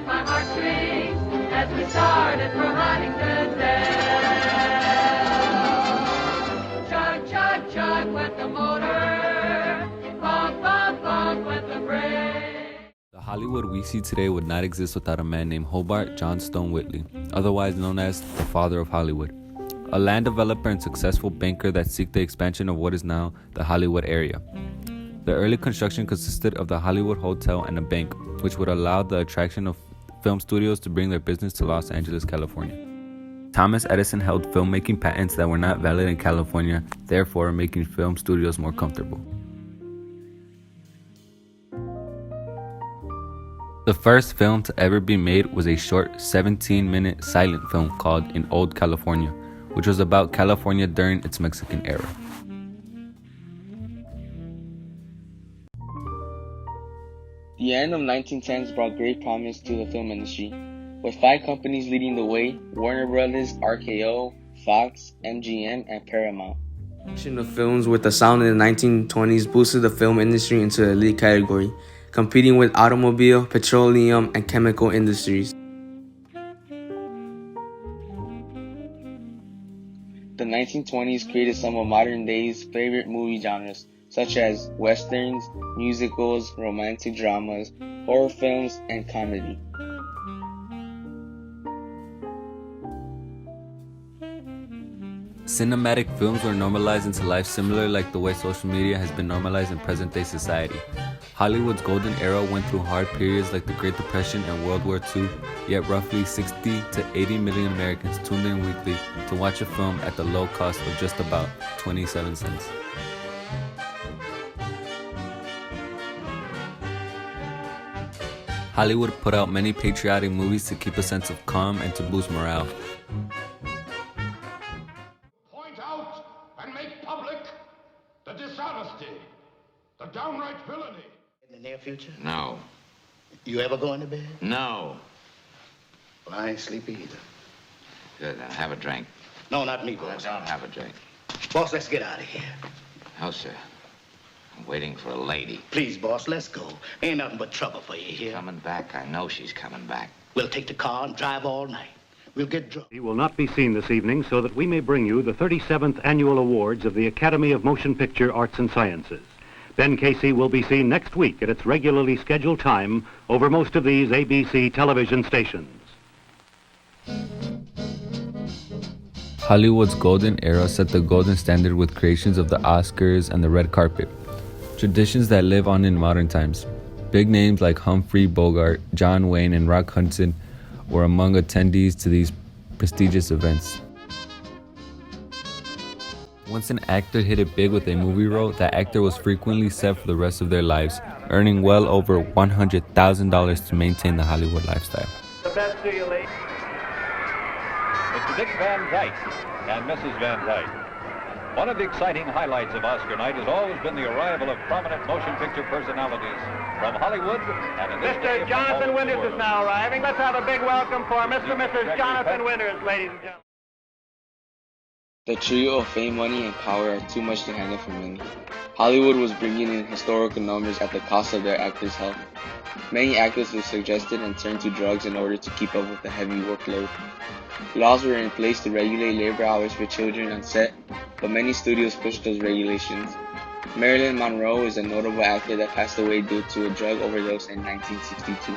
my heartstrings as we started from Huntington Dale. Chug, chug, chug went the motor, clunk, clunk, clunk went the brake. The Hollywood we see today would not exist without a man named Hobart Johnstone Whitley, otherwise known as the father of Hollywood. A land developer and successful banker that seeked the expansion of what is now the Hollywood area. The early construction consisted of the Hollywood Hotel and a bank, which would allow the attraction of film studios to bring their business to Los Angeles, California. Thomas Edison held filmmaking patents that were not valid in California, therefore making film studios more comfortable. The first film to ever be made was a short 17-minute silent film called In Old California, which was about California during its Mexican era. The end of 1910s brought great promise to the film industry, with 5 companies leading the way: Warner Brothers, RKO, Fox, MGM, and Paramount. Production of films with the sound in the 1920s boosted the film industry into the elite category, competing with automobile, petroleum, and chemical industries. The 1920s created some of modern day's favorite movie genres, such as westerns, musicals, romantic dramas, horror films, and comedy. Cinematic films were normalized into life similar like the way social media has been normalized in present-day society. Hollywood's golden era went through hard periods like the Great Depression and World War II, yet roughly 60 to 80 million Americans tuned in weekly to watch a film at the low cost of just about 27 cents. Hollywood put out many patriotic movies to keep a sense of calm and to boost morale. Point out and make public the dishonesty, the downright villainy. In the near future? No. You ever going to bed? No. Well, I ain't sleepy either. Good, then have a drink. No, not me, Well, boss. don't have a drink. Boss, let's get out of here. No, sir. I'm waiting for a lady. Please, boss, let's go. Ain't nothing but trouble for you here. Coming back. I know she's coming back. We'll take the car and drive all night. We'll get drunk. He will not be seen this evening so that we may bring you the 37th Annual Awards of the Academy of Motion Picture Arts and Sciences. Ben Casey will be seen next week at its regularly scheduled time over most of these ABC television stations. Hollywood's golden era set the golden standard with creations of the Oscars and the red carpet, traditions that live on in modern times. Big names like Humphrey Bogart, John Wayne, and Rock Hudson were among attendees to these prestigious events. Once an actor hit it big with a movie role, that actor was frequently set for the rest of their lives, earning well over $100,000 to maintain the Hollywood lifestyle. The best to you, ladies. Mr. Dick Van Dyke and Mrs. Van Dyke. One of the exciting highlights of Oscar night has always been the arrival of prominent motion picture personalities from Hollywood and in this day Mr. Jonathan Winters is now arriving. Let's have a big welcome for Mr. and Mrs. Jonathan Winters, ladies and gentlemen. The trio of fame, money, and power are too much to handle for many. Hollywood was bringing in historical numbers at the cost of their actors' health. Many actors were suggested and turned to drugs in order to keep up with the heavy workload. Laws were in place to regulate labor hours for children on set, but many studios pushed those regulations. Marilyn Monroe is a notable actor that passed away due to a drug overdose in 1962.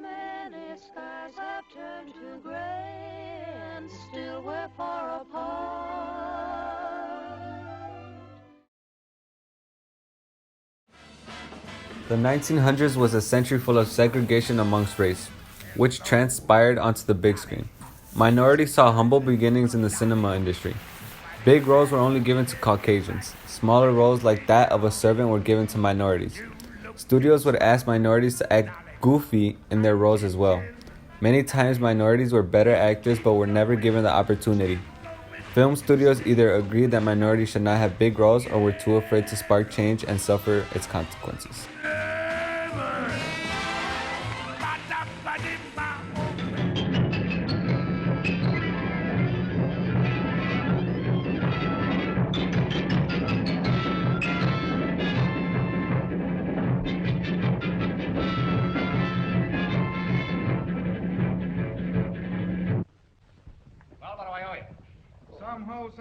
Many skies have turned to gray and still we're far apart. The 1900s was a century full of segregation amongst race, which transpired onto the big screen. Minorities saw humble beginnings in the cinema industry. Big roles were only given to Caucasians. Smaller roles like that of a servant were given to minorities. Studios would ask minorities to act goofy in their roles as well. Many times minorities were better actors but were never given the opportunity. Film studios either agreed that minorities should not have big roles or were too afraid to spark change and suffer its consequences.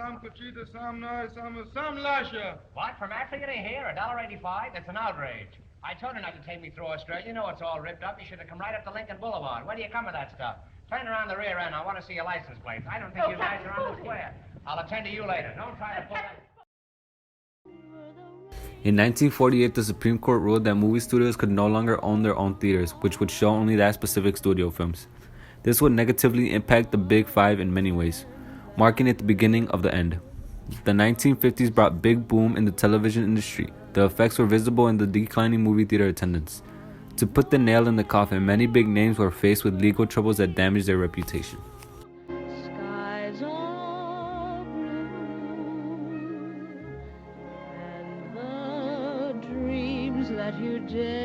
some Conchita, some noise, some Lasha. What? From Africa to here? $1.85? That's an outrage. I told her not to take me through Australia. You know it's all ripped up. You should have come right up to Lincoln Boulevard. Where do you come with that stuff? Turn around the rear end. I want to see your license plates. I don't think you guys are on the square. I'll attend to you later. Don't try to pull that... In 1948, the Supreme Court ruled that movie studios could no longer own their own theaters, which would show only that specific studio films. This would negatively impact the Big Five in many ways, marking it the beginning of the end. The 1950s brought big boom in the television industry. The effects were visible in the declining movie theater attendance. To put the nail in the coffin, many big names were faced with legal troubles that damaged their reputation. Skies are blue, and the dreams that you dare